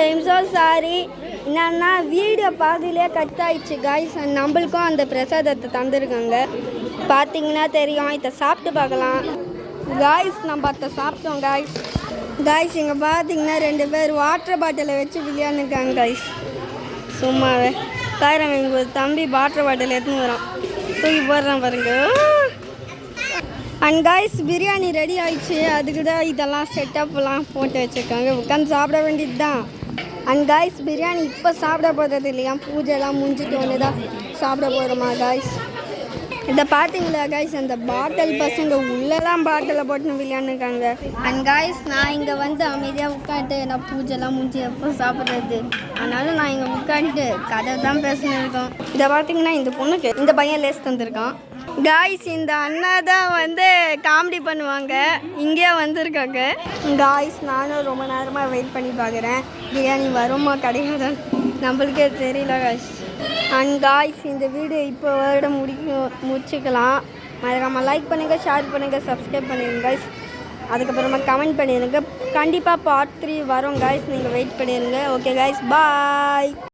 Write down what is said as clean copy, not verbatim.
I'm so sorry. என்னன்னா video பாதியிலே cut ஆயிடுச்சு காய்ஸ். நம்மளுக்கும் அந்த பிரசாதத்தை தந்துருக்காங்க. பார்த்தீங்கன்னா தெரியும். இதை சாப்பிட்டு பார்க்கலாம் காய்ஸ். நம்ம அதை சாப்பிட்டோம் காய்ஸ். காய்ஸ் இங்கே பார்த்தீங்கன்னா 2 பேர் வாட்டர் பாட்டிலை வச்சு விளையாண்டுருக்காங்க காய்ஸ். சும்மாவே பாருங்க, இங்கே ஒரு தம்பி வாட்டர் பாட்டில் எடுத்துன்னு வரான். தூக்கி போடுறான் பாருங்க. அண்ட் காய்ஸ் பிரியாணி ரெடி ஆயிடுச்சு. அதுக்கு தான் இதெல்லாம் செட்டப்லாம் போட்டு வச்சுருக்காங்க. உட்காந்து சாப்பிட வேண்டியது தான். அண்ட் காய்ஸ் பிரியாணி இப்போ சாப்பிட போகிறது இல்லையா, பூஜைலாம் முடிஞ்சிட்டு ஒன்று தான் சாப்பிட போகிறோமா காய்ஸ். இதை பார்த்தீங்களா காய்ஸ், அந்த பாட்டில் பசங்க உள்ளெல்லாம் பாட்டிலை போட்டுன்னு விளையாண்டுருக்காங்க. அண்ட் காய்ஸ் நான் இங்கே வந்து அமைதியாக உட்காந்துட்டு நான் பூஜைலாம் முடிஞ்சு எப்போ சாப்பிட்றது, அதனால நான் இங்கே உட்காந்துட்டு கதை தான் பேசினு இருக்கோம். இதை பார்த்தீங்கன்னா இந்த பொண்ணுக்கு இந்த பையன் லேஸ் தந்துருக்கான் காய்ஸ். இந்த அண்ணா தான் வந்து காமெடி பண்ணுவாங்க, இங்கே வந்திருக்காங்க காய்ஸ். நானும் ரொம்ப நேரமாக வெயிட் பண்ணி பார்க்குறேன், பிரியாணி வருமா கிடையாது நம்மளுக்கே தெரியல காய்ஸ். அண்ட் காய்ஸ் இந்த வீடியோ இப்போ வருட முடிச்சுக்கலாம். மறக்காமல் லைக் பண்ணுங்கள், ஷேர் பண்ணுங்கள், சப்ஸ்கிரைப் பண்ணிடுங்க காய்ஸ். அதுக்கப்புறமா கமெண்ட் பண்ணிடுங்க. கண்டிப்பாக பார்ட் 3 வரும் காய்ஸ், நீங்கள் வெயிட் பண்ணிடுங்க. ஓகே காய்ஸ், பாய்.